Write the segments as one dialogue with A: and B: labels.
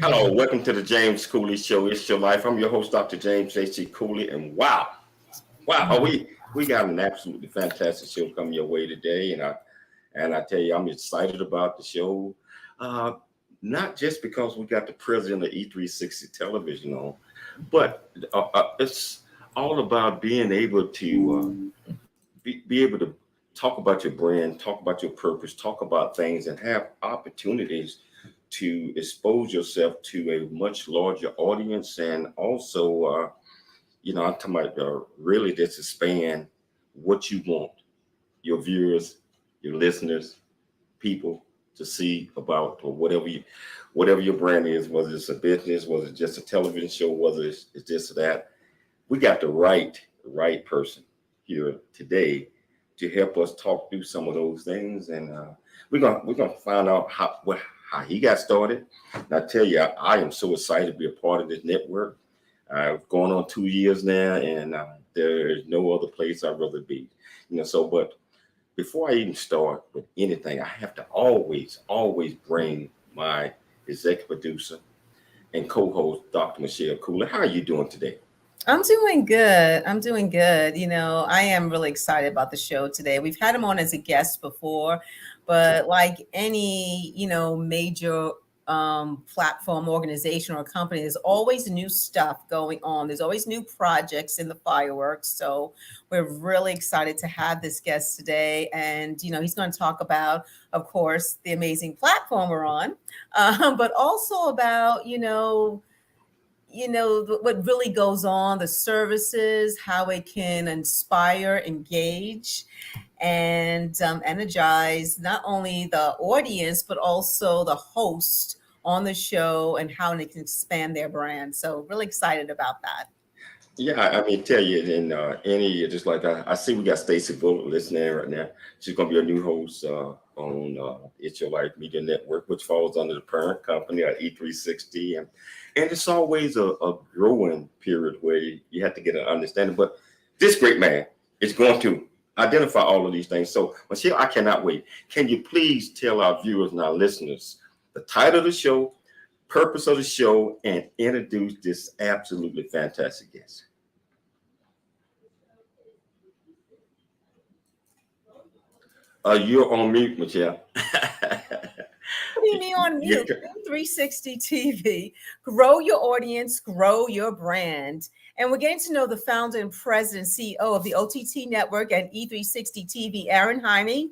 A: Hello, welcome to the James Cooley Show. It's your life. I'm your host, Dr. James H.C. Cooley, and wow, we got an absolutely fantastic show coming your way today, and I tell you, I'm excited about the show, uh, not just because we got the president of E360 television on, but it's all about being able to be able to talk about your brand, talk about your purpose, talk about things, and have opportunities to expose yourself to a much larger audience, and also, I'm talking about really just expand what you want your viewers, your listeners, people to see about or whatever your brand is, whether it's a business, whether it's just a television show, whether it's just that. We got the right person here today to help us talk through some of those things, and we're gonna find out how he got started. And I tell you, I am so excited to be a part of this network. Going on 2 years now, and there is no other place I'd rather be. But before I even start with anything, I have to always bring my executive producer and co-host, Dr. Michelle Cooler. How are you doing today?
B: I'm doing good. I'm doing good. I am really excited about the show today. We've had him on as a guest before, but like any, major platform, organization, or company, there's always new stuff going on. There's always new projects in the fireworks. So we're really excited to have this guest today. And, he's going to talk about, of course, the amazing platform we're on, but also about, what really goes on, the services, how it can inspire, engage, and energize not only the audience but also the host on the show, and how they can expand their brand. So really excited about that.
A: Yeah, I mean, tell you, and any just like I see, we got Stacey Bullock listening right now. She's gonna be a new host on It's Your Life Media Network, which falls under the parent company at E360, and it's always a growing period where you have to get an understanding. But this great man is going to identify all of these things. So, Michelle, I cannot wait. Can you please tell our viewers and our listeners the title of the show, purpose of the show, and introduce this absolutely fantastic guest? You're on mute, Michelle.
B: Putting me on
A: You-
B: mute. 360 TV. Grow your audience, grow your brand. And we're getting to know the founder and president, CEO of the OTT network and E360 TV, Aaron Heimes,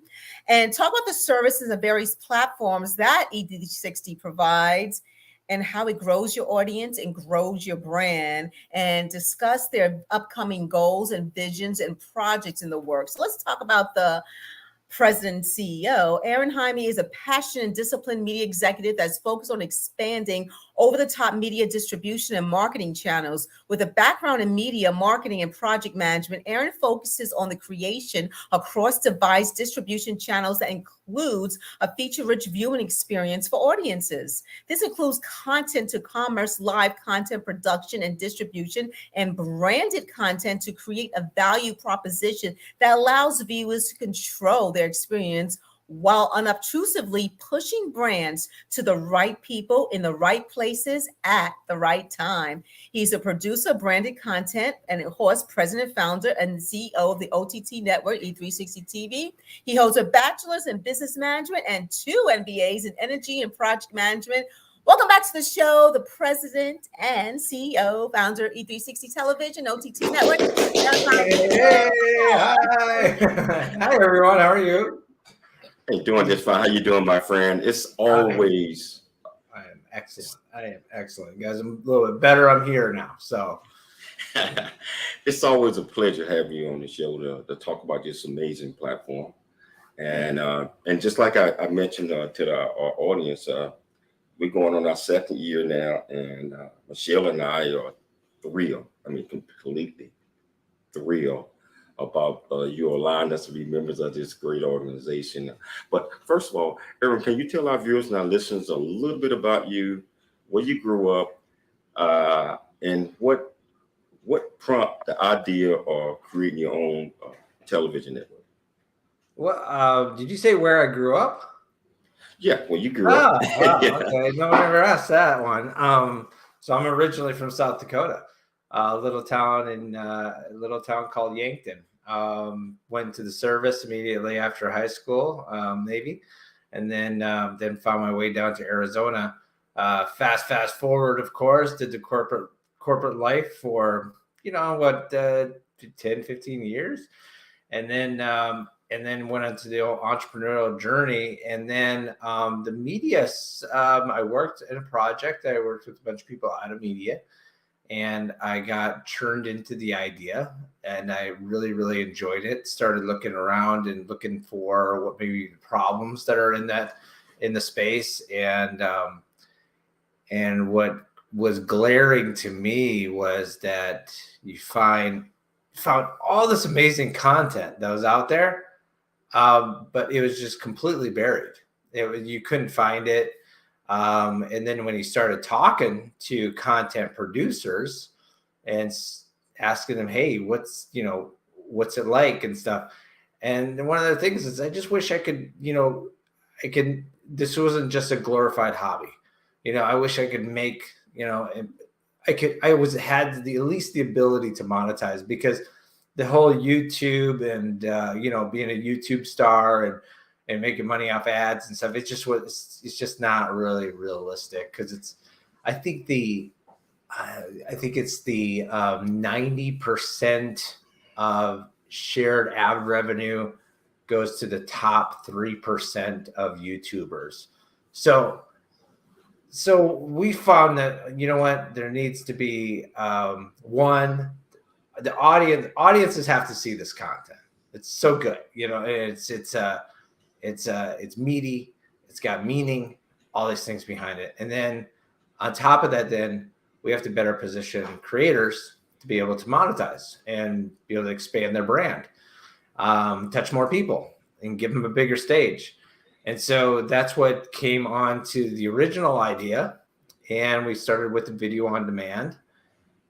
B: and talk about the services and various platforms that E360 provides, and how it grows your audience and grows your brand, and discuss their upcoming goals and visions and projects in the works. So let's talk about the President and CEO. Aaron Heimes is a passionate and disciplined media executive that's focused on expanding over-the-top media distribution and marketing channels. With a background in media, marketing, and project management, Aaron focuses on the creation of cross-device distribution channels that includes a feature-rich viewing experience for audiences. This includes content to commerce, live content production and distribution, and branded content to create a value proposition that allows viewers to control their experience while unobtrusively pushing brands to the right people in the right places at the right time. He's a producer of branded content and of course, president, founder, and CEO of the OTT network, E360 TV. He holds a bachelor's in business management and 2 MBAs in energy and project management. Welcome back to the show, the president and CEO, founder, E360 Television, OTT Network.
C: Hey, hi. Hi, everyone. How are you?
A: Hey, doing just fine. How you doing, my friend? It's always
C: I am excellent. I am excellent. Guys, I'm a little bit better. I'm here now. So
A: it's always a pleasure having you on the show to talk about this amazing platform. And just like I mentioned to our audience, we're going on our second year now, and Michelle and I are thrilled. I mean, completely thrilled about you allowing us to be members of this great organization. But first of all, Aaron, can you tell our viewers and our listeners a little bit about you, where you grew up, and what prompted the idea of creating your own television network?
C: what did you say where I grew up?
A: Yeah, well, you grew up. Yeah.
C: Okay. No one ever asked that one. So I'm originally from South Dakota, a little town called Yankton. Went to the service immediately after high school, Navy, and then found my way down to Arizona. Fast forward, of course, did the corporate life for 10, 15 years, and then went into the entrepreneurial journey. And then the media, I worked in a project. I worked with a bunch of people out of media, and I got turned into the idea, and I really, really enjoyed it. Started looking around and looking for what maybe the problems that are in the space. And what was glaring to me was that you found all this amazing content that was out there, but it was just completely buried. You couldn't find it. And then when he started talking to content producers and asking them, hey, what's it like and stuff. And one of the things is, I just wish I could, this wasn't just a glorified hobby. I wish I could make, had at least the ability to monetize, because the whole YouTube and, being a YouTube star and making money off ads and stuff, it's just not really realistic, because I think it's the 90% of shared ad revenue goes to the top 3% of YouTubers. So we found that, there needs to be one, the audiences have to see this content. It's so good. It's meaty, it's got meaning, all these things behind it. And then on top of that, then we have to better position creators to be able to monetize and be able to expand their brand, touch more people, and give them a bigger stage. And so that's what came on to the original idea. And we started with the video on demand.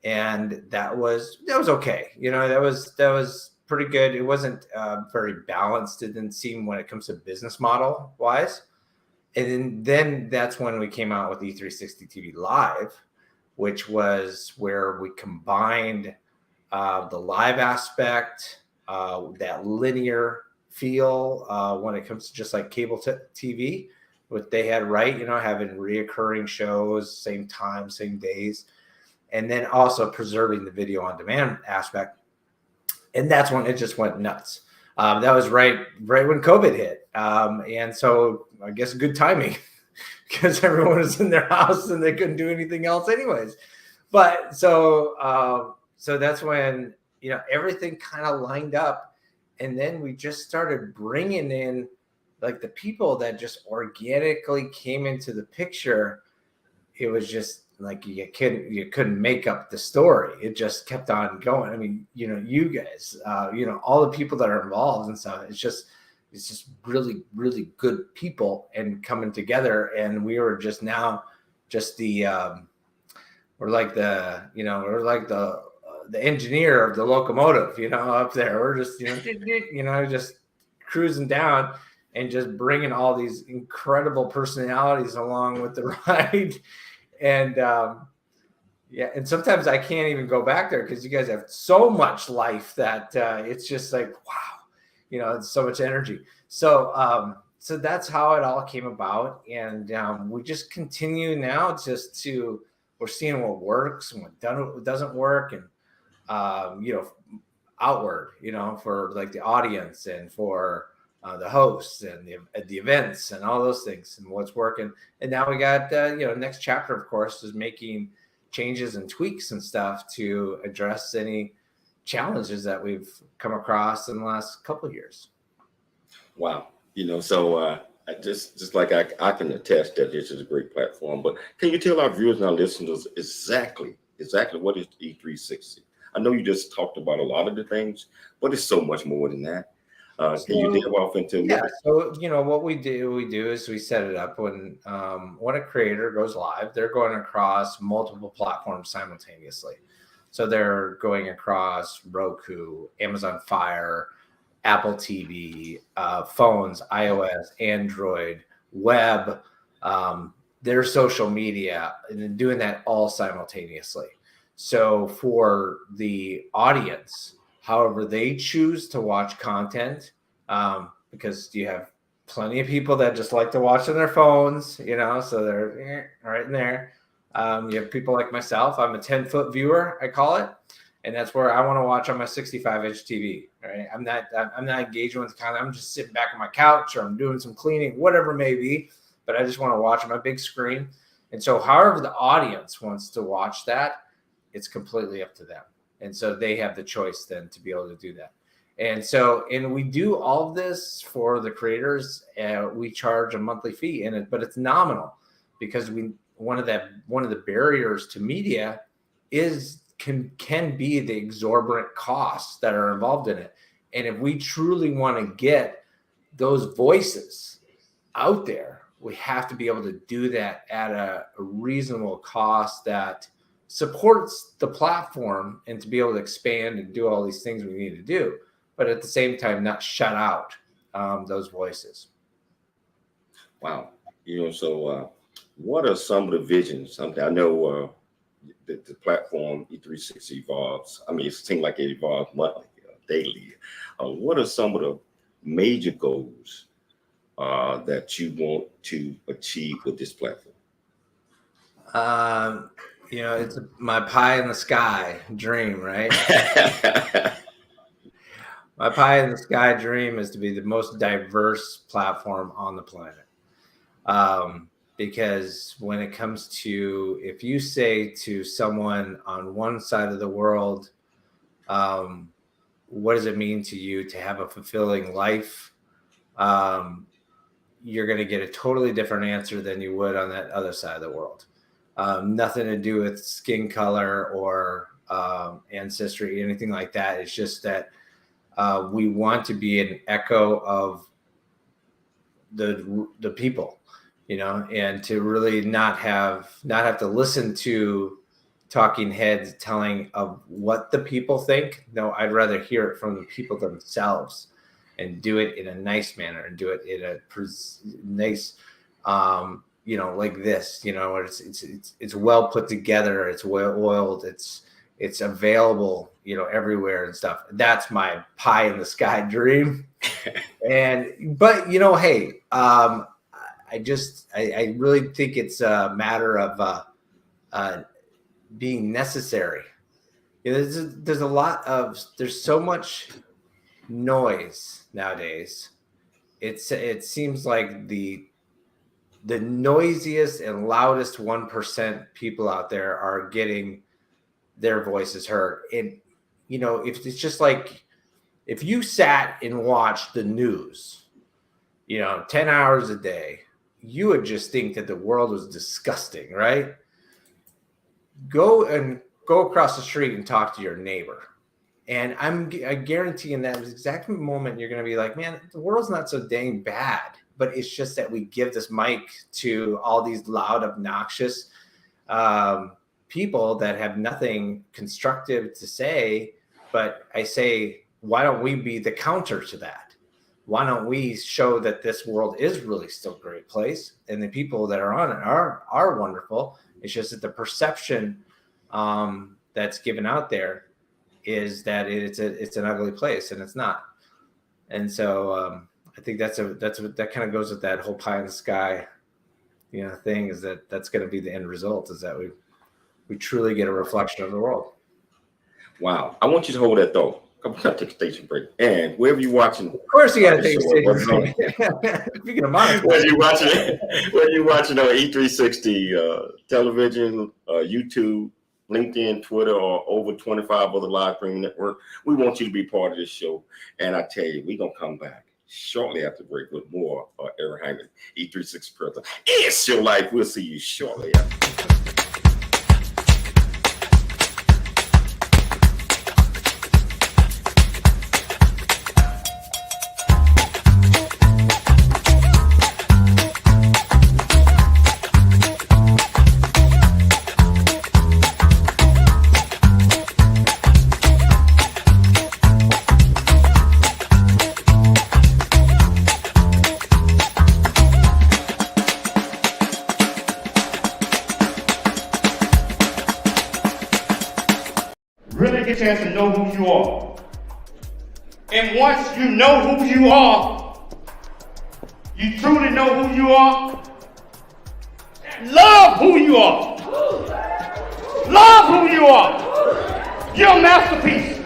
C: And that was okay. That was pretty good. It wasn't very balanced. It didn't seem, when it comes to business model wise. And then that's when we came out with E360tv Live, which was where we combined the live aspect, that linear feel, when it comes to just like cable TV, what they had, right? Having reoccurring shows, same time, same days, and then also preserving the video on demand aspect. And that's when it just went nuts. That was right when COVID hit. And so I guess good timing, because everyone was in their house and they couldn't do anything else anyways. But so that's when, everything kind of lined up. And then we just started bringing in like the people that just organically came into the picture. It was just like you couldn't make up the story. It just kept on going. I mean, you guys, all the people that are involved and stuff. It's just really, really good people and coming together. And we were just we're like the engineer of the locomotive, up there. We're just, just cruising down and just bringing all these incredible personalities along with the ride. And and sometimes I can't even go back there because you guys have so much life that it's just like, wow, it's so much energy. So that's how it all came about. And we just continue now we're seeing what works and what doesn't work. And outward, for like the audience and for the hosts and the events and all those things and what's working. And now we got, next chapter, of course, is making changes and tweaks and stuff to address any challenges that we've come across in the last couple of years. Wow.
A: So just like I can attest that this is a great platform, but can you tell our viewers and our listeners exactly what is E360? I know you just talked about a lot of the things, but it's so much more than that. Can you delve off into?
C: Yeah. So what we do is we set it up when a creator goes live, they're going across multiple platforms simultaneously. So they're going across Roku, Amazon Fire, Apple TV, phones, iOS, Android, web, their social media, and then doing that all simultaneously. So for the audience, however they choose to watch content, because you have plenty of people that just like to watch on their phones, so they're right in there. You have people like myself. I'm a 10-foot viewer, I call it. And that's where I want to watch on my 65-inch TV, right? I'm not engaging with the content. I'm just sitting back on my couch, or I'm doing some cleaning, whatever it may be. But I just want to watch on my big screen. And so however the audience wants to watch that, it's completely up to them. And so they have the choice then to be able to do that. And we do all of this for the creators. We charge a monthly fee in it, but it's nominal, because one of the barriers to media can be the exorbitant costs that are involved in it. And if we truly want to get those voices out there, we have to be able to do that at a reasonable cost that supports the platform, and to be able to expand and do all these things we need to do, but at the same time not shut out those voices.
A: Wow. So what are some of the visions? I know the platform E360 evolves. I mean, it seems like it evolves monthly, daily. What are some of the major goals that you want to achieve with this platform?
C: It's my pie in the sky dream, right? My pie in the sky dream is to be the most diverse platform on the planet. Because when it comes to, if you say to someone on one side of the world, what does it mean to you to have a fulfilling life? You're going to get a totally different answer than you would on that other side of the world. Nothing to do with skin color or ancestry, anything like that. It's just that we want to be an echo of the people, and to really not have to listen to talking heads telling of what the people think. No, I'd rather hear it from the people themselves, and do it in a nice manner, and do it in a nice, like this, where it's well put together, it's well oiled, it's available, everywhere and stuff. That's my pie in the sky dream. But hey, I really think it's a matter of being necessary. There's so much noise nowadays. It seems like the noisiest and loudest 1% people out there are getting their voices heard. And if it's just like, if you sat and watched the news, 10 hours a day, you would just think that the world was disgusting, right? Go across the street and talk to your neighbor. And I guarantee in that exact moment, you're going to be like, man, the world's not so dang bad. But it's just that we give this mic to all these loud, obnoxious people that have nothing constructive to say. But I say, why don't we be the counter to that? Why don't we show that this world is really still a great place, and the people that are on it are wonderful? It's just that the perception that's given out there is that it's an ugly place, and it's not. And so I think that kind of goes with that whole pie in the sky, thing, is that's going to be the end result, is that we truly get a reflection of the world.
A: Wow. I want you to hold that thought. I'm going to take a station break. And wherever you're watching.
C: Of course you got to take a station break. Speaking of monitoring.
A: Whether you're watching on E360 television, YouTube, LinkedIn, Twitter, or over 25 other live streaming networks, we want you to be part of this show. And I tell you, we're going to come back shortly after break with more Aaron Heimes, E360 president. It's your life. We'll see you shortly after.
D: a chance to know who you are. And once you know who you are, you truly know who you are, love who you are. Love who you are. You're a masterpiece.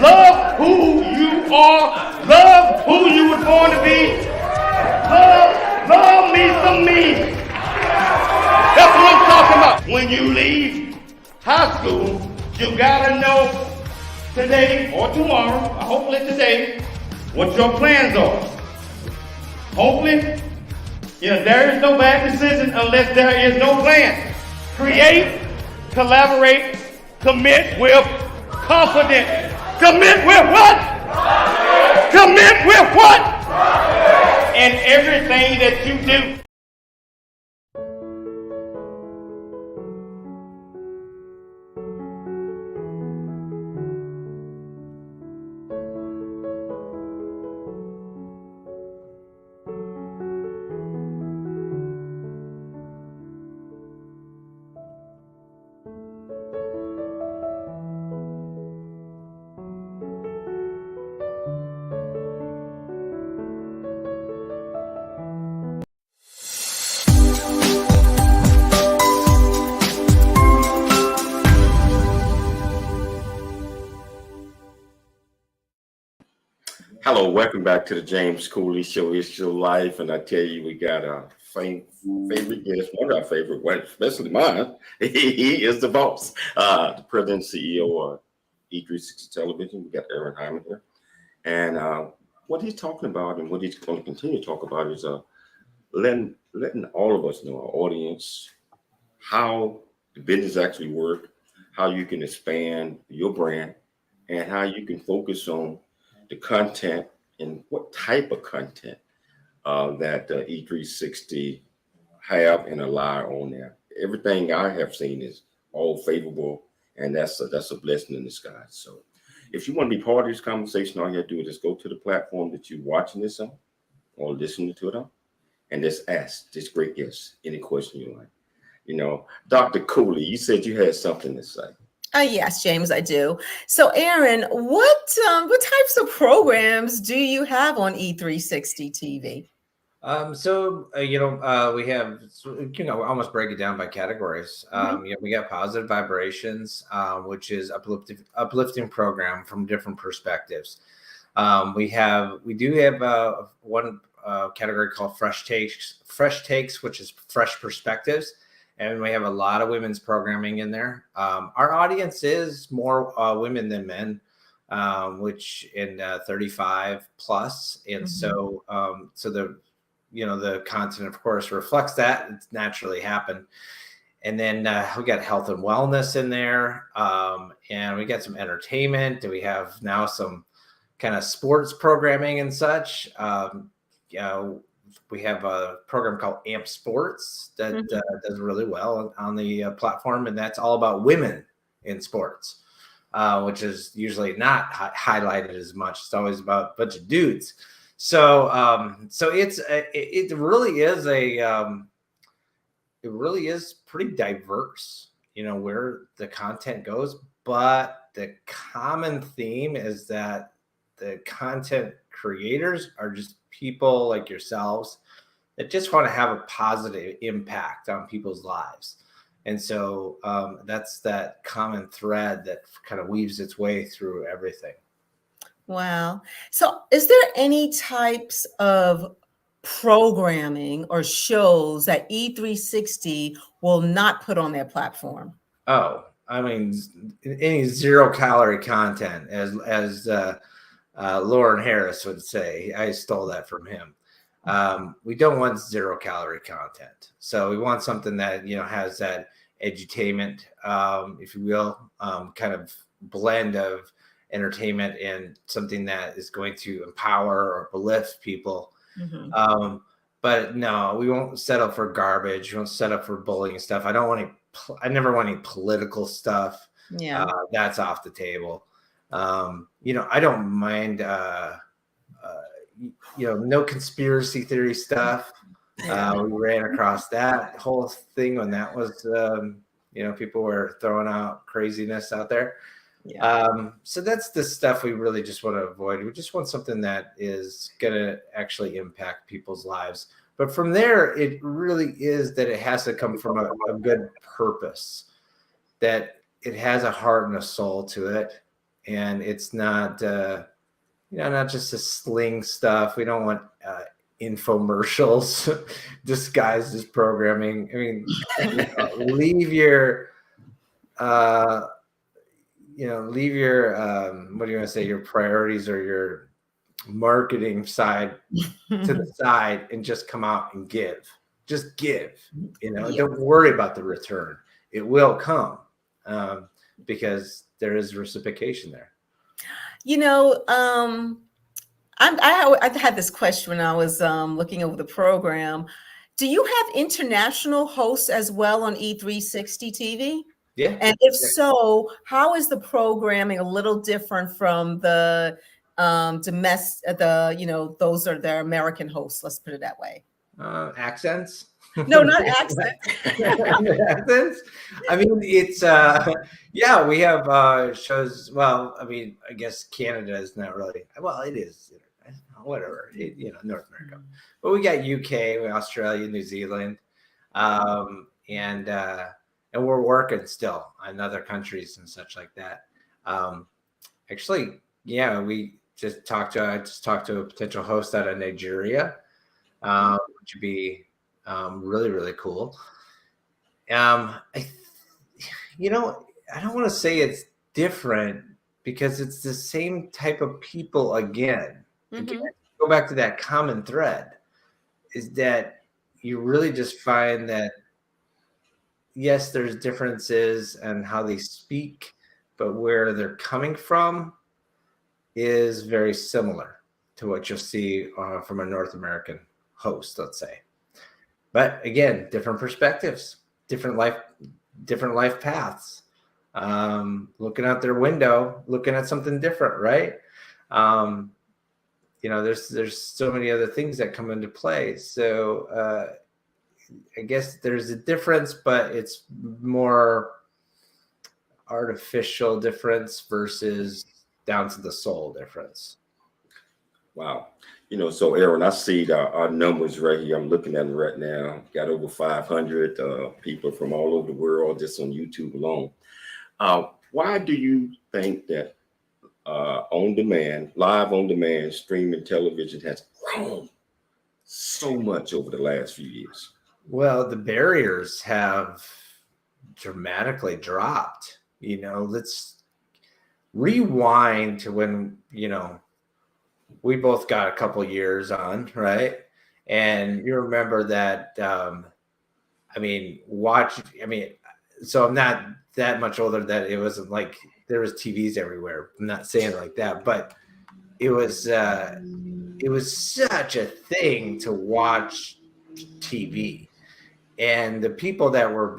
D: Love who you are. Love who you were born to be. Love me some me. That's what I'm talking about. When you leave high school, you gotta know today or tomorrow, or hopefully today, what your plans are. Hopefully, there is no bad decision unless there is no plan. Create, collaborate, commit with confidence. Commit with what? Commit with what? And everything that you do.
A: Hello, welcome back to the James Cooley Show. It's your life, and I tell you, we got a favorite guest, one of our favorite ones, especially mine. He is the boss, the president and CEO of E360 Television. We got Aaron Heimes here, and what he's talking about, and what he's going to continue to talk about, is letting all of us know, our audience, how the business actually works, how you can expand your brand, and how you can focus on the content and what type of content that E360 have and allow on there. Everything I have seen is all favorable, and that's a blessing in disguise. So if you want to be part of this conversation, all you have to do is go to the platform that you're watching this on or listening to it on, and just ask this great guest any question you like. Dr. Cooley, you said you had something to say.
B: Yes, James, I do. So, Aaron, what types of programs do you have on E360 TV?
C: We have, almost break it down by categories. We got Positive Vibrations, which is uplifting program from different perspectives. We do have one category called Fresh Takes, which is fresh perspectives. And we have a lot of women's programming in there. Our audience is more women than men, which in 35 plus. And so the content, of course, reflects that. It's naturally happened. And then we got health and wellness in there. And we got some entertainment. We have now some kind of sports programming and such. We have a program called AMP Sports that does really well on the platform, and that's all about women in sports, which is usually not highlighted as much. It's always about a bunch of dudes. So it really is pretty diverse, where the content goes. But the common theme is that the content creators are just people like yourselves that just want to have a positive impact on people's lives. And so that's that common thread that kind of weaves its way through everything.
B: Wow. So is there any types of programming or shows that E360 will not put on their platform?
C: Oh, I mean, any 0-calorie content, as Lauren Harris would say. I stole that from him. We don't want 0-calorie content. So we want something that, has that edutainment, if you will, kind of blend of entertainment and something that is going to empower or uplift people. But no, we won't settle for garbage. We won't settle for bullying stuff. I never want any political stuff.
B: Yeah.
C: That's off the table. I don't mind, no conspiracy theory stuff. We ran across that whole thing when that was, people were throwing out craziness out there. So that's the stuff we really just want to avoid. We just want something that is going to actually impact people's lives. But from there, it really is that it has to come from a good purpose, that it has a heart and a soul to it. And it's not, not just a sling stuff. We don't want infomercials disguised as programming. I mean, leave your, leave your, what do you want to say, your priorities or your marketing side to the side and just come out and give. Just give, Don't worry about the return. It will come because there is reciprocation there.
B: I had this question when I was looking over the program. Do you have international hosts as well on E360 TV?
C: Yeah.
B: And if so, how is the programming a little different from the domestic, those are their American hosts, let's put it that way.
C: Accents?
B: No, not accents.
C: Accents? I mean, it's, we have shows. Well, I mean, I guess Canada is not really, well, it is, whatever, North America. But we got UK, Australia, New Zealand, and we're working still on other countries and such like that. Actually, we just talked to a potential host out of Nigeria, which would be really, really cool. I don't want to say it's different because it's the same type of people again. Again, go back to that common thread, is that you really just find that, yes, there's differences in how they speak, but where they're coming from is very similar to what you'll see from a North American host, let's say. But again, different perspectives, different life paths, looking out their window, looking at something different, right? There's so many other things that come into play. So I guess there's a difference, but it's more artificial difference versus down to the soul difference.
A: Wow. So Aaron, I see our numbers right here. I'm looking at them right now. Got over 500 people from all over the world just on YouTube alone. Why do you think that live on demand streaming television has grown so much over the last few years?
C: Well, the barriers have dramatically dropped. Let's rewind to when, we both got a couple years on, right? And you remember that, so I'm not that much older that it wasn't like there was TVs everywhere. I'm not saying it like that, but it was such a thing to watch TV. And the people that were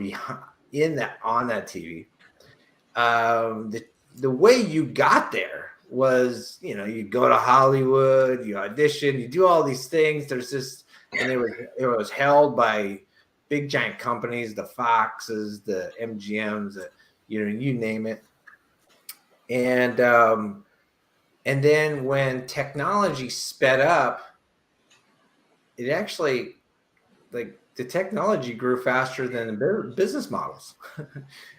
C: on that TV, the way you got there was, you go to Hollywood, you audition, you do all these things. There's this, and it was held by big giant companies, the Foxes, the MGMs, you name it. And then when technology sped up, it actually, like, the technology grew faster than the business models.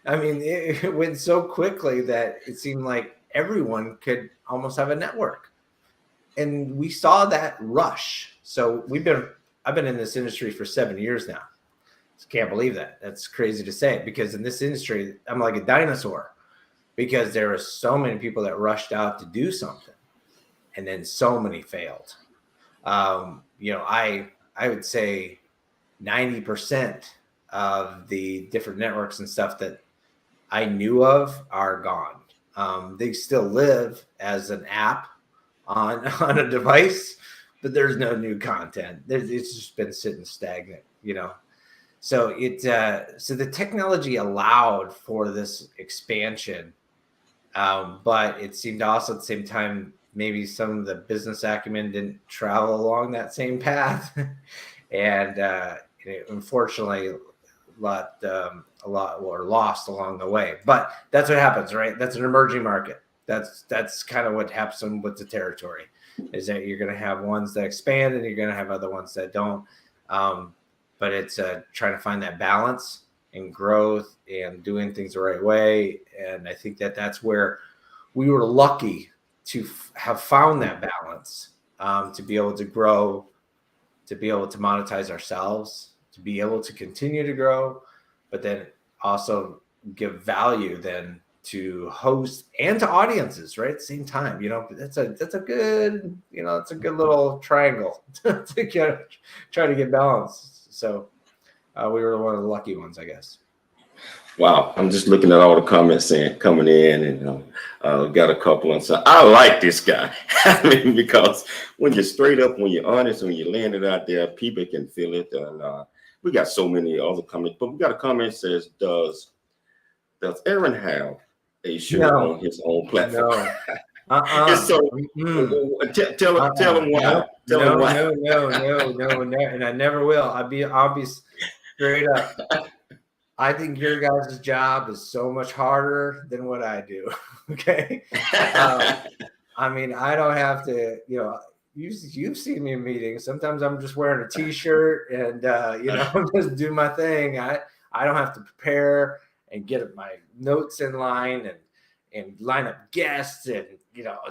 C: I mean, it went so quickly that it seemed like everyone could almost have a network. And we saw that rush. So I've been in this industry for 7 years now. Can't believe that. That's crazy to say, because in this industry, I'm like a dinosaur, because there were so many people that rushed out to do something, and then so many failed. I would say 90% of the different networks and stuff that I knew of are gone. They still live as an app on a device, but there's no new content. It's just been sitting stagnant, So so the technology allowed for this expansion, but it seemed also at the same time maybe some of the business acumen didn't travel along that same path, and unfortunately, were lost along the way. But that's what happens, right? That's an emerging market. That's kind of what happens with the territory, is that you're going to have ones that expand and you're going to have other ones that don't. But it's trying to find that balance and growth and doing things the right way. And I think that's where we were lucky to have found that balance, to be able to grow, to be able to monetize ourselves, to be able to continue to grow, but then also give value then to hosts and to audiences, right? At the same time, that's a good, it's a good little triangle to try to get balance. So we were one of the lucky ones, I guess.
A: Wow, I'm just looking at all the comments coming in, and got a couple and so I like this guy. I mean, because when you're straight up, when you're honest, when you land it out there, people can feel it. And we got so many other comments, but we got a comment that says, "Does Aaron have a show on his own platform?"
C: No.
A: So tell him why.
C: No, and I never will. I'll be straight up. I think your guys' job is so much harder than what I do. Okay. I mean, I don't have to, you've seen me in meetings. Sometimes I'm just wearing a t-shirt and, I'm just doing my thing. I don't have to prepare and get my notes in line and line up guests and,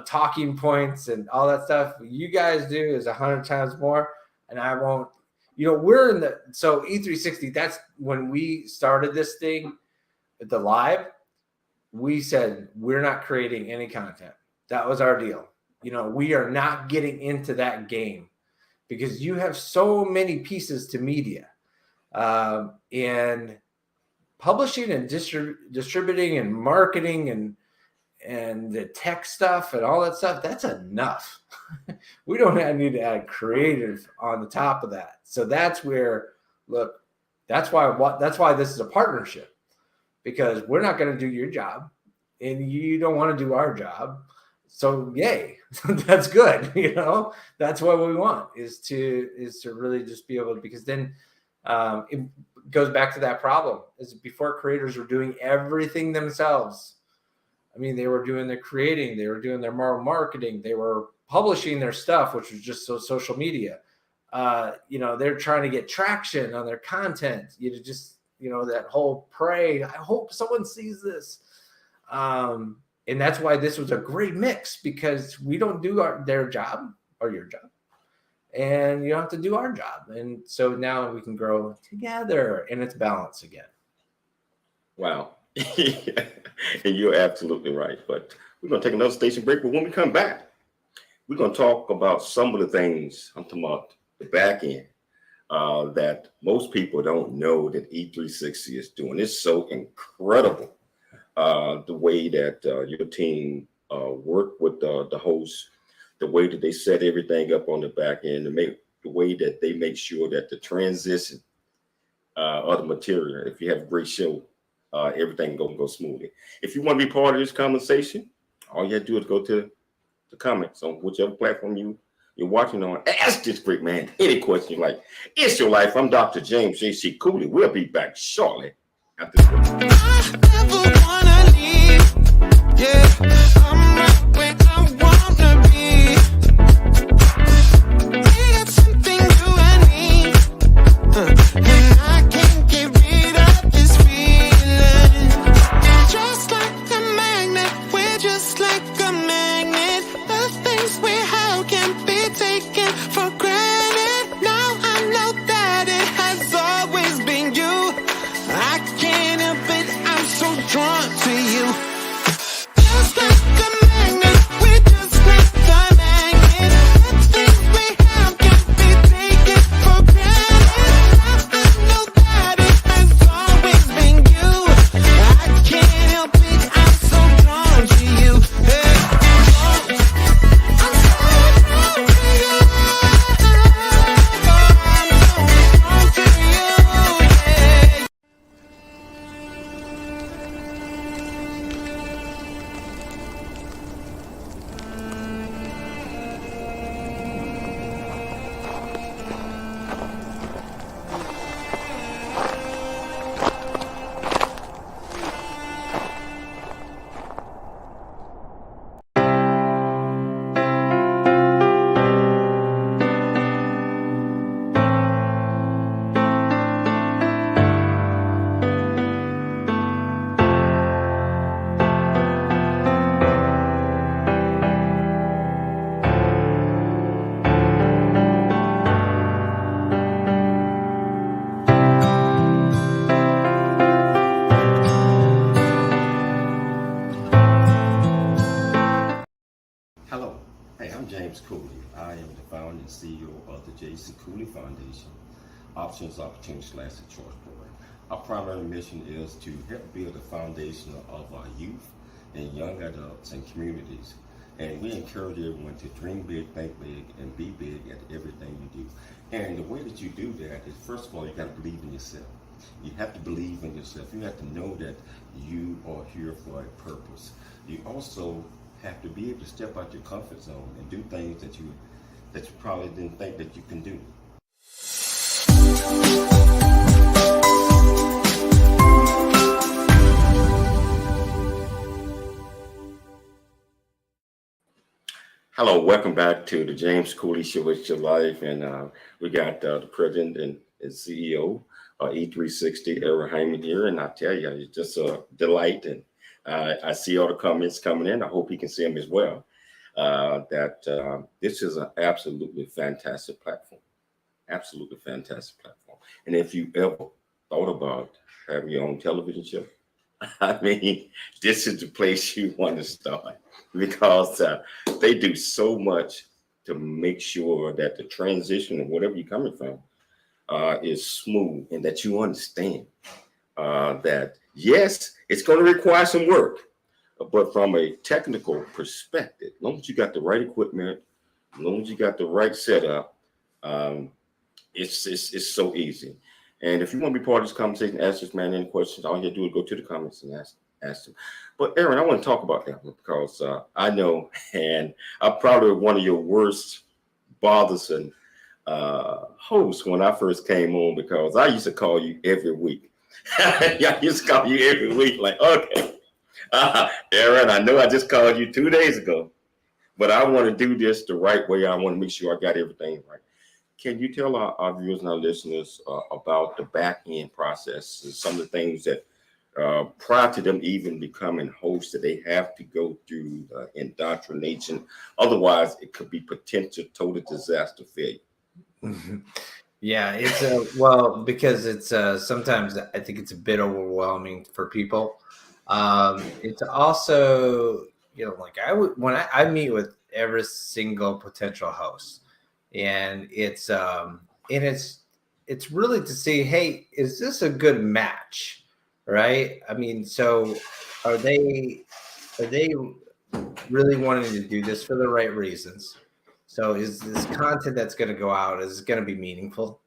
C: talking points and all that stuff. What you guys do is 100 times more, and I won't. We're in so E360, that's when we started this thing, the live, we said, we're not creating any content. That was our deal. We are not getting into that game because you have so many pieces to media, and publishing and distributing and marketing and the tech stuff and all that stuff, that's enough. We don't need to add creative on the top of that. So that's where, look, that's why this is a partnership, because we're not going to do your job and you don't want to do our job. So yay, that's good. That's what we want is to really just be able to, because then it goes back to that problem is before creators were doing everything themselves. I mean, they were doing their creating, they were doing their marketing, they were publishing their stuff, which was just social media. They're trying to get traction on their content. That whole pray. I hope someone sees this. And that's why this was a great mix, because we don't do their job or your job, and you don't have to do our job. And so now we can grow together, and it's balance again.
A: Wow. And you're absolutely right. But we're going to take another station break. But when we come back, we're going to talk about some of the things, I'm talking about the back end, that most people don't know that E360 is doing. It's so incredible, the way that your team work with the hosts, the way that they set everything up on the back end, the way that they make sure that the transition of the material, if you have a great show, everything go smoothly. If you want to be part of this conversation, all you have to do is go to the comments on whichever platform you're watching on. Ask this great man any question you like. It's your life. I'm Dr. James J.C. Cooley. We'll be back shortly after this break.
E: I never wanna leave. Yeah, I'm right where I wanna be. We got something you and me, and I can't get rid of this feeling. Just like a magnet, we're just like a magnet. The things we have can be taken for granted. Now I know that it has always been you. I can't help it, I'm so drawn
A: and CEO of the J.C. Cooley Foundation, Options, Opportunities, Lasting Choice Program. Our primary mission is to help build a foundation of our youth and young adults and communities. And we encourage everyone to dream big, think big, and be big at everything you do. And the way that you do that is, first of all, you got to believe in yourself. You have to believe in yourself. You have to know that you are here for a purpose. You also have to be able to step out your comfort zone and do things that you probably didn't think that you can do. Hello, welcome back to the James Cooley Show. It's your life, and we got the president and CEO E360, Aaron Heimes here, and I tell you, it's just a delight. And I see all the comments coming in. I hope he can see them as well. This is an absolutely fantastic platform, absolutely fantastic platform. And if you ever thought about having your own television show, I mean, this is the place you want to start, because they do so much to make sure that the transition of whatever you're coming from is smooth, and that you understand that, yes, it's going to require some work, but from a technical perspective, as long as you got the right equipment, as long as you got the right setup, it's so easy. And if you want to be part of this conversation, ask this man any questions. All you have to do is go to the comments and ask them. But Aaron, I want to talk about that because I know, and I'm probably one of your worst bothersome hosts when I first came on, because I used to call you every week. I used to call you every week, like, okay, Aaron, I know I just called you 2 days ago, but I want to do this the right way. I want to make sure I got everything right. Can you tell our viewers and our listeners about the back end process and some of the things that prior to them even becoming hosts that they have to go through indoctrination? Otherwise, it could be potential total disaster failure.
C: Yeah, it's well, because it's sometimes I think it's a bit overwhelming for people. It's also, like when I meet with every single potential host, and it's really to see, hey, is this a good match, right? I mean, so are they really wanting to do this for the right reasons? So is this content that's going to go out, is it going to be meaningful,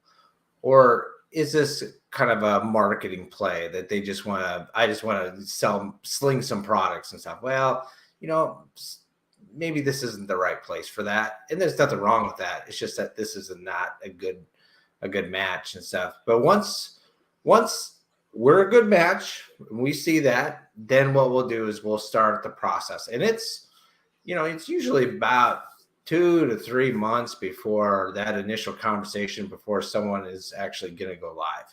C: or is this kind of a marketing play that they just want to? I just want to sling some products and stuff. Well, maybe this isn't the right place for that, and there's nothing wrong with that. It's just that this is not a good match and stuff. But once we're a good match, we see that, then what we'll do is we'll start the process, and it's usually about 2 to 3 months before that initial conversation, before someone is actually going to go live,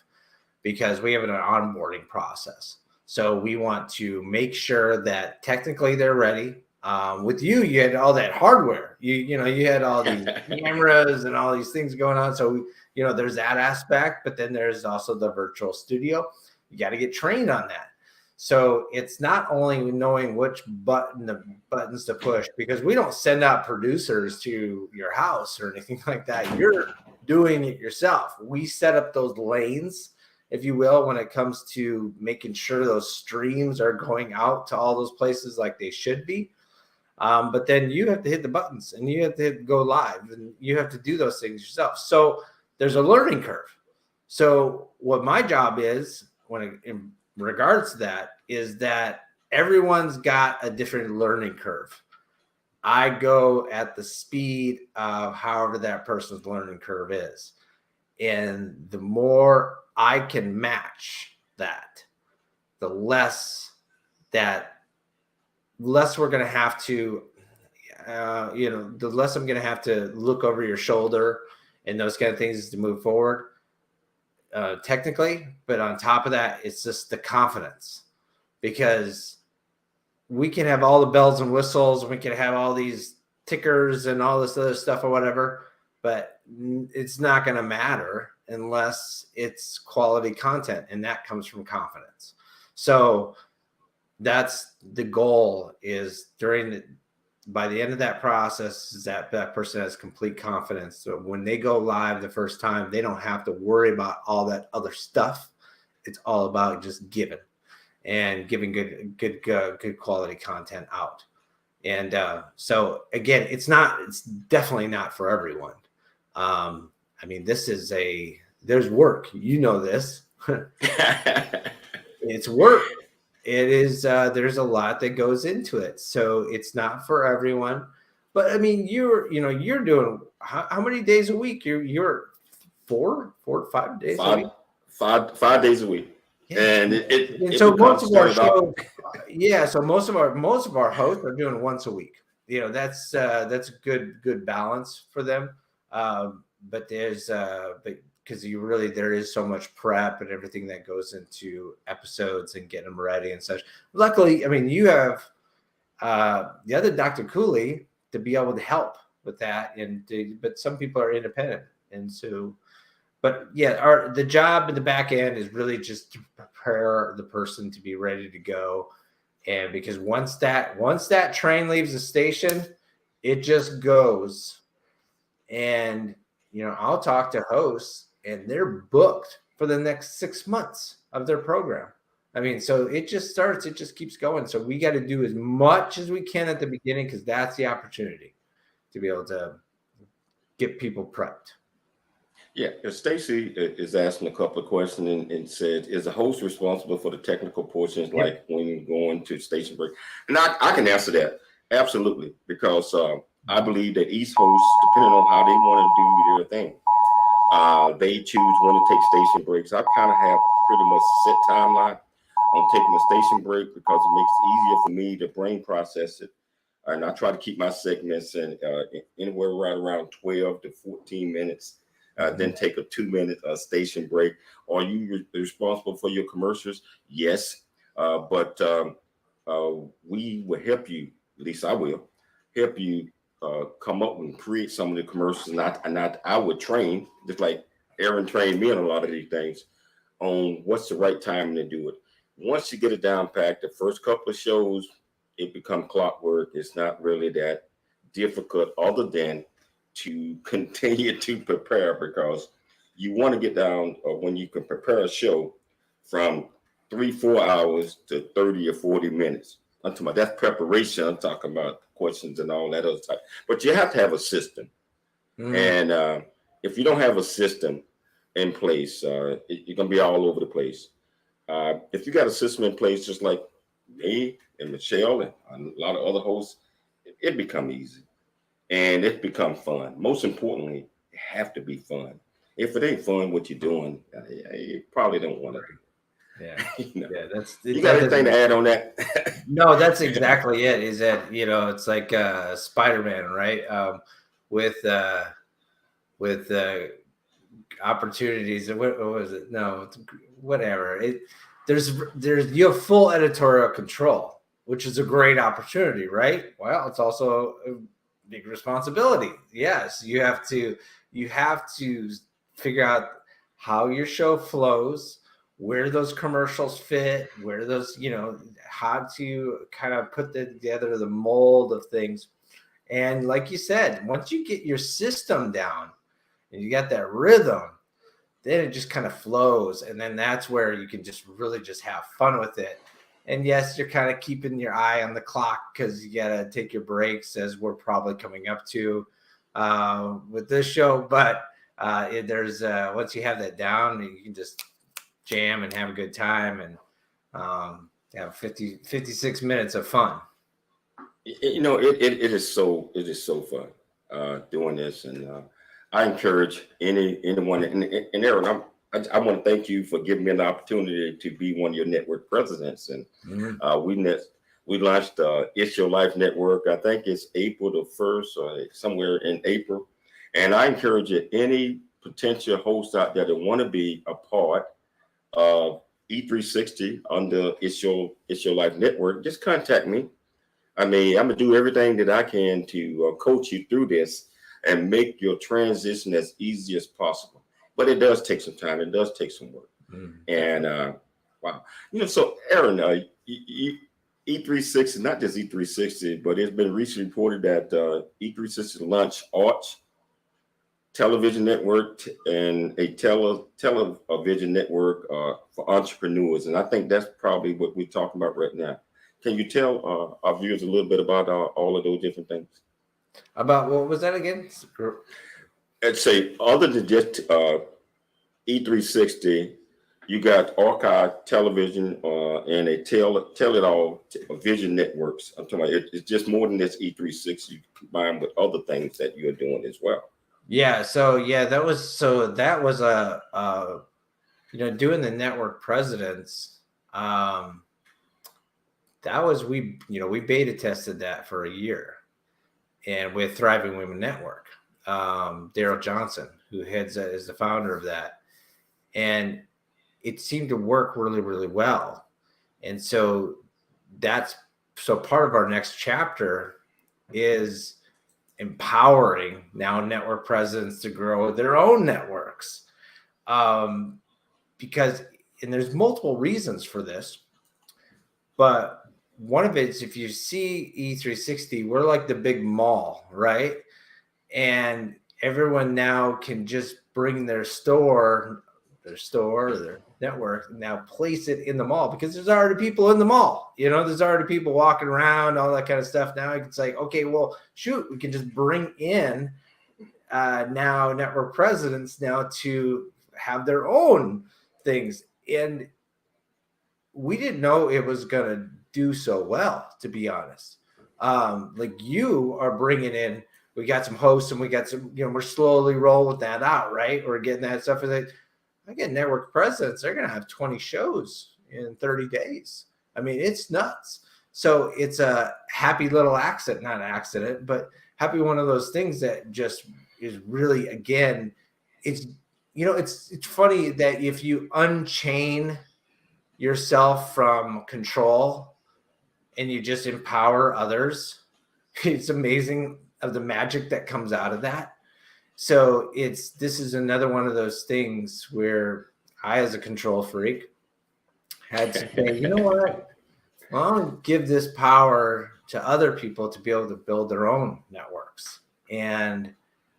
C: because we have an onboarding process. So we want to make sure that technically they're ready. With you had all that hardware. You had all these cameras and all these things going on. So there's that aspect, but then there's also the virtual studio. You got to get trained on that. So it's not only knowing which buttons to push, because we don't send out producers to your house or anything like that. You're doing it yourself. We set up those lanes, if you will, when it comes to making sure those streams are going out to all those places like they should be. But then you have to hit the buttons, and you have to go live, and you have to do those things yourself. So there's a learning curve. So what my job is in regards to that is that everyone's got a different learning curve. I go at the speed of however that person's learning curve is. And the more I can match that, the less we're going to have to, the less I'm going to have to look over your shoulder and those kind of things to move forward technically. But on top of that, it's just the confidence, because we can have all the bells and whistles, and we can have all these tickers and all this other stuff or whatever, but it's not going to matter unless it's quality content, and that comes from confidence. So that's the goal, is during by the end of that process is that person has complete confidence. So when they go live the first time, they don't have to worry about all that other stuff. It's all about just giving good quality content out. And so again, it's definitely not for everyone. I mean, there's work, this. It's work. It is, there's a lot that goes into it. So it's not for everyone, but I mean, you're doing how many days a week? You're 4 to 5 days a week?
A: 5 days a week. Yeah. And
C: so most of our shows, so most of our hosts are doing once a week. That's a good balance for them. But there's because there is so much prep and everything that goes into episodes and getting them ready and such. Luckily, I mean, you have the other Dr. Cooley to be able to help with that, but some people are independent, and so. But yeah, the job in the back end is really just to prepare the person to be ready to go. And because once that train leaves the station, it just goes. And, I'll talk to hosts and they're booked for the next 6 months of their program. I mean, so it just keeps going. So we got to do as much as we can at the beginning, because that's the opportunity to be able to get people prepped.
A: Yeah, Stacy is asking a couple of questions and said, is the host responsible for the technical portions, like when you're going to station break? And I can answer that. Absolutely. Because I believe that each host, depending on how they want to do their thing, they choose when to take station breaks. I kind of have pretty much set timeline on taking a station break because it makes it easier for me to brain process it. And I try to keep my segments anywhere right around 12 to 14 minutes. Then take a 2-minute station break. Are you responsible for your commercials? Yes, but we will help you. At least I will help you come up and create some of the commercials. And I would train, just like Aaron trained me on a lot of these things, on what's the right time to do it. Once you get it down packed, the first couple of shows, it becomes clockwork. It's not really that difficult, other than to continue to prepare, because you want to get down when you can prepare a show from 3-4 hours to 30 or 40 minutes. I'm talking about that's preparation. I'm talking about questions and all that other type. But you have to have a system. And if you don't have a system in place, you're going to be all over the place. If you got a system in place, just like me and Michelle and a lot of other hosts, it becomes easy. And it becomes fun. Most importantly, it have to be fun. If it ain't fun what you're doing, you probably don't want to do it. Yeah.
C: Yeah,
A: you got anything to add on that?
C: No, that's exactly it. Is that, it's like Spider-Man, right? With opportunities. What was it? No, whatever. You have full editorial control, which is a great opportunity, right? Well, it's also big responsibility. Yes, you have to figure out how your show flows, where those commercials fit, where those, how to kind of put together the mold of things. And like you said, once you get your system down and you got that rhythm, then it just kind of flows. And then that's where you can just really just have fun with it. And yes, you're kind of keeping your eye on the clock because you got to take your breaks, as we're probably coming up to with this show. But there's once you have that down, you can just jam and have a good time and have 56 minutes of fun.
A: It is so fun doing this. And I encourage anyone. And Aaron, I want to thank you for giving me an opportunity to be one of your network presidents. And we launched It's Your Life Network. I think it's April the 1st or somewhere in April. And I encourage any potential host out there that want to be a part of E360 under It's Your Life Network, just contact me. I mean, I'm going to do everything that I can to coach you through this and make your transition as easy as possible. But it does take some time. It does take some work. And wow. So Aaron, E360, not just E360, but it's been recently reported that E360 launched Arch television network and a television network for entrepreneurs. And I think that's probably what we're talking about right now. Can you tell our viewers a little bit about all of those different things?
C: About what was that again?
A: I'd say other than just E360, you got archive television and a tell-it-all vision networks. I'm talking about it's just more than this E360. You combine with other things that you're doing as well.
C: Yeah. So that was a doing the network presidents. That was we beta tested that for a year, and with Thriving Women Network, Daryl Johnson, who is the founder of that, and it seemed to work really, really well. And so part of our next chapter is empowering now network presidents to grow their own networks. Because there's multiple reasons for this, but one of it is if you see E360, we're like the big mall, right? And everyone now can just bring their network, now place it in the mall because there's already people in the mall. There's already people walking around, all that kind of stuff. Now it's like, okay, well, shoot, we can just bring in now network presidents now to have their own things. And we didn't know it was going to do so well, to be honest. Like you are bringing in, we got some hosts and we got some, we're slowly rolling that out, right? We're getting that stuff. I get network presidents, they're going to have 20 shows in 30 days. I mean, it's nuts. So it's a happy little accident, not an accident, but happy one of those things that just is really, again, it's funny that if you unchain yourself from control and you just empower others, it's amazing of the magic that comes out of that. So this is another one of those things where I, as a control freak, had to say, you know what? Well, I'll give this power to other people to be able to build their own networks. And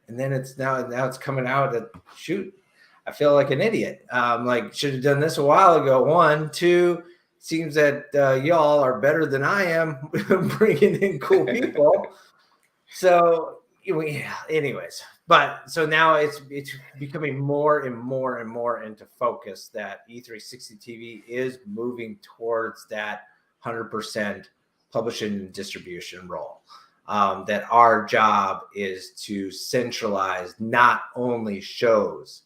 C: then it's now it's coming out that, shoot, I feel like an idiot. Like, should have done this a while ago. 1, 2, seems that y'all are better than I am bringing in cool people. So, anyways, but so now it's becoming more and more and more into focus that E360 TV is moving towards that 100% publishing and distribution role. That our job is to centralize not only shows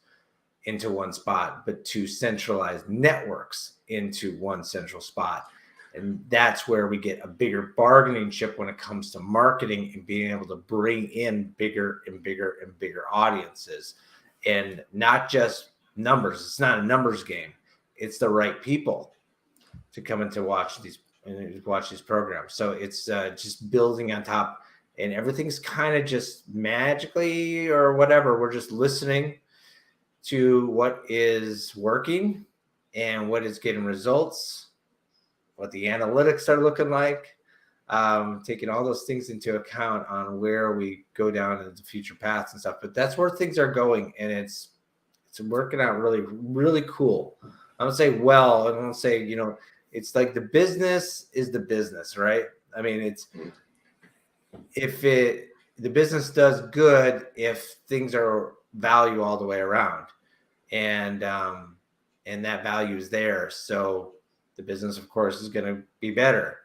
C: into one spot, but to centralize networks into one central spot. And that's where we get a bigger bargaining chip when it comes to marketing and being able to bring in bigger and bigger and bigger audiences, and not just numbers. It's not a numbers game. It's the right people to come in to watch these programs. So it's just building on top, and everything's kind of just magically or whatever. We're just listening to what is working and what is getting results, what the analytics are looking like, taking all those things into account on where we go down into the future paths and stuff. But that's where things are going, and it's working out really, really cool. I would say, I don't say, it's like the business is the business, right? I mean, the business does good if things are value all the way around, and that value is there. So the business, of course, is going to be better.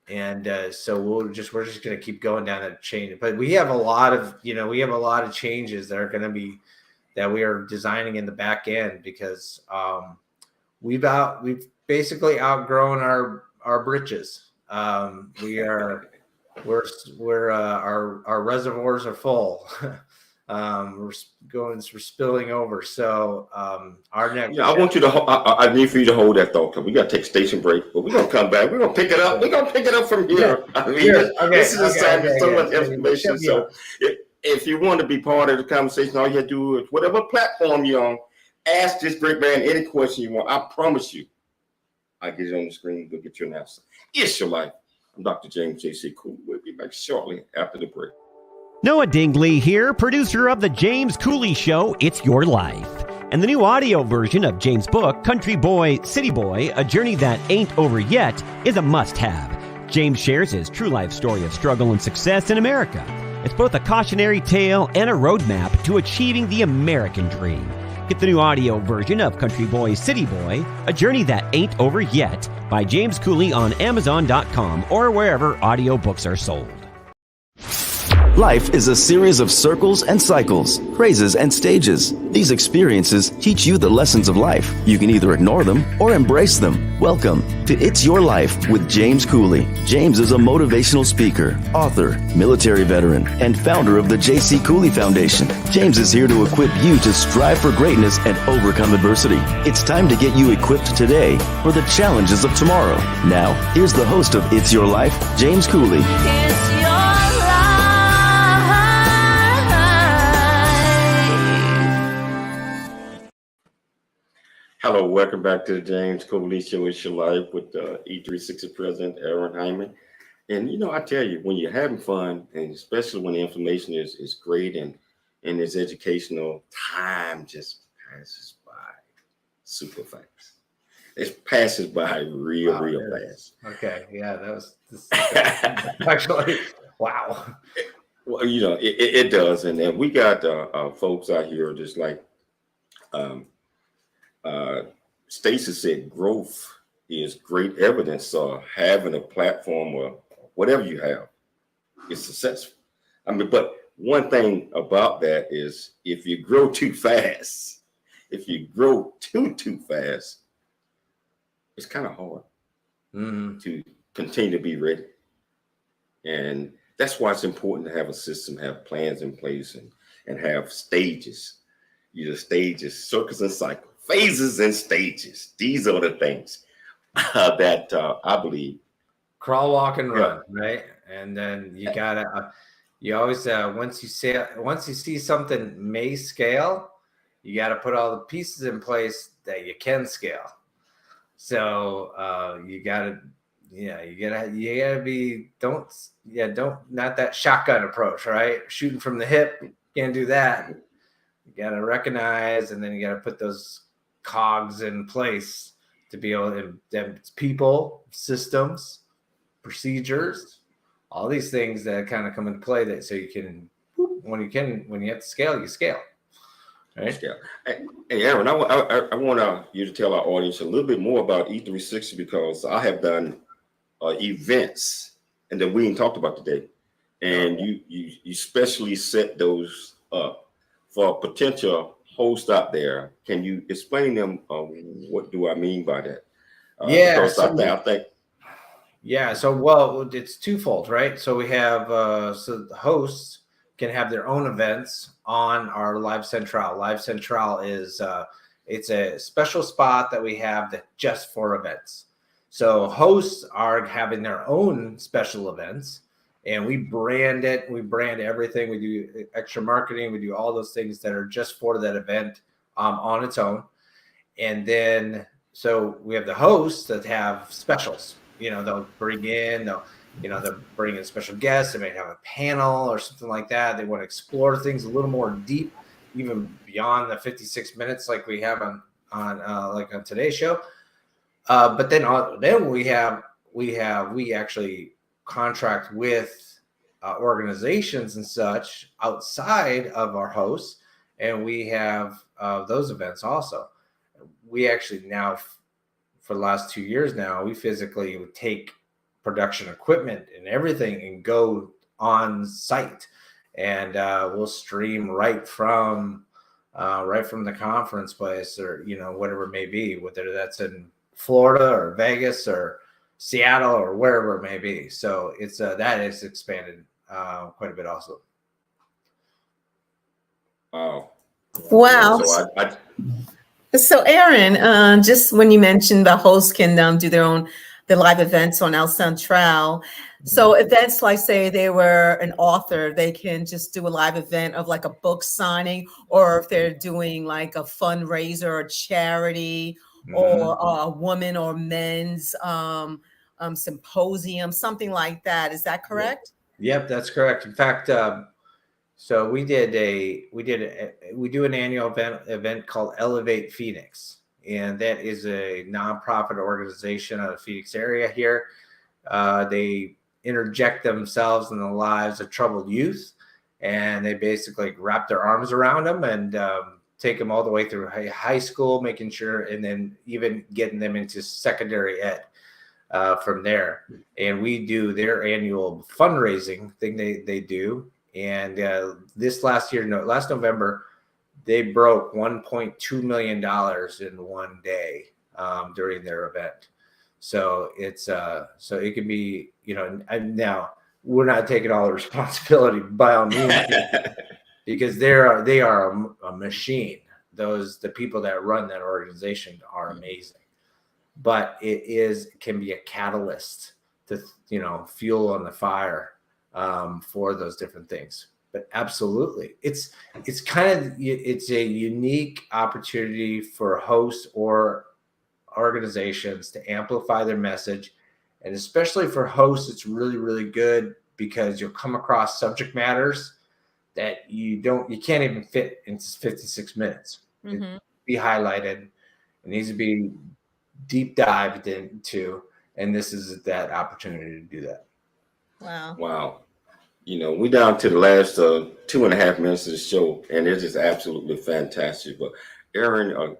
C: And so we're just going to keep going down that chain. But we have a lot of changes that are going to be, that we are designing in the back end, because we've basically outgrown our britches. Our reservoirs are full. We're spilling over. So our next.
A: Yeah, I need for you to hold that thought, because we got to take a station break, but we're gonna come back. We're gonna pick it up. We're gonna pick it up from here.
C: Yeah.
A: I mean, this is so much information. So if you want to be part of the conversation, all you have to do is, whatever platform you're on, ask this great man any question you want. I promise you, I get it on the screen. Go get your answer. It's your life. I'm Dr. James J.C. Cooley. We'll be back shortly after the break.
F: Noah Dingley here, producer of The James Cooley Show, It's Your Life. And the new audio version of James' book, Country Boy, City Boy, A Journey That Ain't Over Yet, is a must-have. James shares his true life story of struggle and success in America. It's both a cautionary tale and a roadmap to achieving the American dream. Get the new audio version of Country Boy, City Boy, A Journey That Ain't Over Yet by James Cooley on Amazon.com or wherever audiobooks are sold.
G: Life is a series of circles and cycles, phrases and stages. These experiences teach you the lessons of life. You can either ignore them or embrace them. Welcome to It's Your Life with James Cooley. James is a motivational speaker, author, military veteran, and founder of the J.C. Cooley Foundation. James is here to equip you to strive for greatness and overcome adversity. It's time to get you equipped today for the challenges of tomorrow. Now, here's the host of It's Your Life, James Cooley.
A: Hello, welcome back to the James Cooley Show. It's Your Life with E360 President Aaron Heimes. And you know, I tell you, when you're having fun, and especially when the information is great and it's educational, time just passes by super fast. It passes by real fast.
C: Okay, yeah, that was actually wow.
A: Well, you know, it does, and then we got folks out here just like Stacy said, growth is great evidence of having a platform or whatever you have is successful. I mean, but one thing about that is if you grow too fast, if you grow too fast, it's kind of hard to continue to be ready. And that's why it's important to have a system, have plans in place and have stages. You know, stages, circles and cycles. Phases and stages. These are the things that I believe.
C: Crawl, walk, and run, right? And then you gotta. You always once you see something may scale, you got to put all the pieces in place that you can scale. So you gotta be don't not that shotgun approach, right? Shooting from the hip, can't do that. You gotta recognize, and then you gotta put those cogs in place to be able to people, systems, procedures, all these things that kind of come into play that so you can when you have to scale, you scale. Right?
A: Scale. Hey Aaron, I want you to tell our audience a little bit more about E360 because I have done events and that we ain't talked about today. And you specially set those up for potential host out there. Can you explain them? What do I mean by that?
C: So it's twofold, right? So we have so the hosts can have their own events on our Live Central. Live Central is it's a special spot that we have that just for events. So hosts are having their own special events. And we brand it. We brand everything. We do extra marketing. We do all those things that are just for that event on its own. And then, so we have the hosts that have specials. You know, they'll bring in special guests. They may have a panel or something like that. They want to explore things a little more deep, even beyond the 56 minutes like we have on today's show. But then we actually contract with organizations and such outside of our hosts, and we have those events also. We actually now, for the last 2 years now, we physically would take production equipment and everything and go on site, and we'll stream right from the conference place, or whatever it may be, whether that's in Florida or Vegas or Seattle or wherever it may be. So it's that is expanded quite a bit also.
B: Wow. So Aaron, just when you mentioned the hosts can do the live events on El Central. So events like, say they were an author, they can just do a live event of like a book signing, or if they're doing like a fundraiser or charity or a woman or men's symposium, something like that. Is that correct?
C: Yep, that's correct. In fact, so we do an annual event called Elevate Phoenix, and that is a nonprofit organization out of the Phoenix area here. They interject themselves in the lives of troubled youth, and they basically wrap their arms around them and take them all the way through high school, making sure, and then even getting them into secondary ed from there. And we do their annual fundraising thing they do. And last November, they broke $1.2 million in one day during their event. So it's so it can be, now we're not taking all the responsibility by all means because they are a machine. The people that run that organization are amazing, but it can be a catalyst to fuel on the fire for those different things. But absolutely, it's a unique opportunity for hosts or organizations to amplify their message, and especially for hosts, it's really, really good because you'll come across subject matters that you can't even fit into 56 minutes.
B: Mm-hmm.
C: Be highlighted. It needs to be deep dived into, and this is that opportunity to do that.
B: Wow.
A: We're down to the last 2.5 minutes of the show, and it's just absolutely fantastic. But Aaron,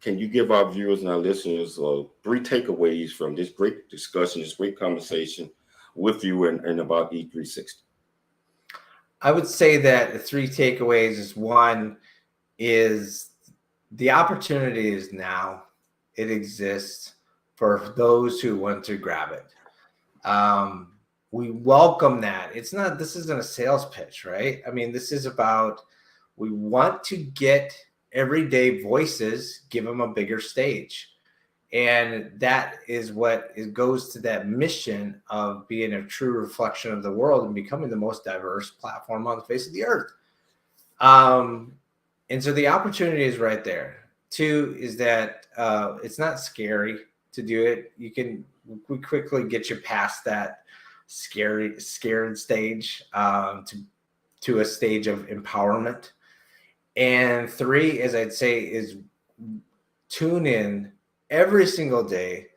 A: can you give our viewers and our listeners 3 takeaways from this great discussion, this great conversation with you and about E360?
C: I would say that the 3 takeaways is, one is the opportunity is now. It exists for those who want to grab it. We welcome that. This isn't a sales pitch, right? I mean, this is about, we want to get everyday voices, give them a bigger stage. And that is what it goes to that mission of being a true reflection of the world and becoming the most diverse platform on the face of the earth. And so the opportunity is right there. 2 is that it's not scary to do it. We quickly get you past that scared stage to a stage of empowerment. And 3, as I'd say, is tune in every single day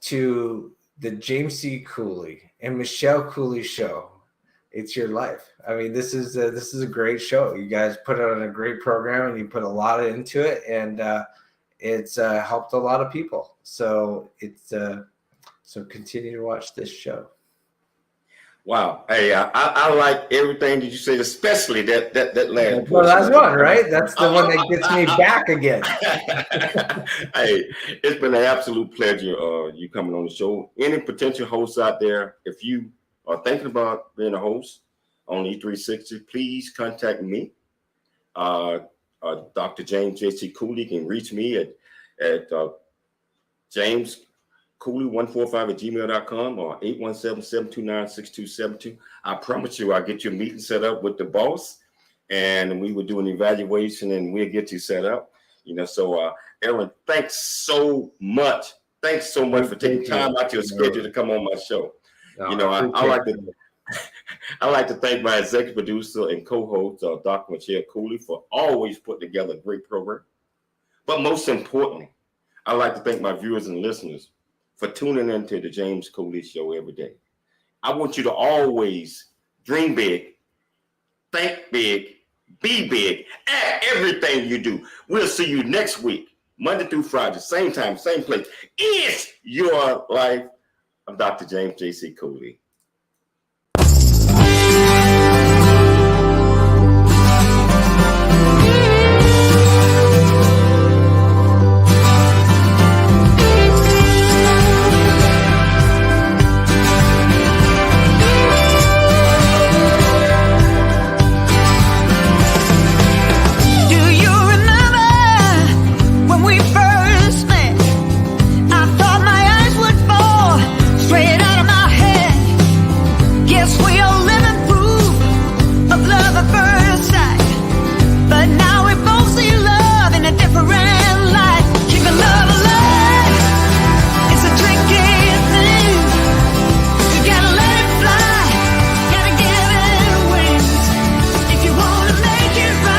C: to the James C. Cooley and Michelle Cooley show. It's your life. I mean, this is a great show. You guys put on a great program and you put a lot into it, and it's helped a lot of people. So so continue to watch this show.
A: Wow. Hey, I like everything that you said, especially that last
C: Well, that's one, right? That's the one that gets me back again.
A: Hey, it's been an absolute pleasure you coming on the show. Any potential hosts out there, if you are thinking about being a host on E360, please contact me. Dr. James J.C. Cooley. You can reach me at James Cooley145@gmail.com or 817-729-6272. I promise you I'll get your meeting set up with the boss, and we will do an evaluation and we'll get you set up. So Aaron, thanks so much. Thanks so much for taking time out your schedule to come on my show. I like to thank my executive producer and co-host, Dr. Michelle Cooley, for always putting together a great program. But most importantly, I'd like to thank my viewers and listeners for tuning into the James Cooley Show every day. I want you to always dream big, think big, be big at everything you do. We'll see you next week, Monday through Friday, same time, same place. It's your life. I'm Dr. James J.C. Cooley.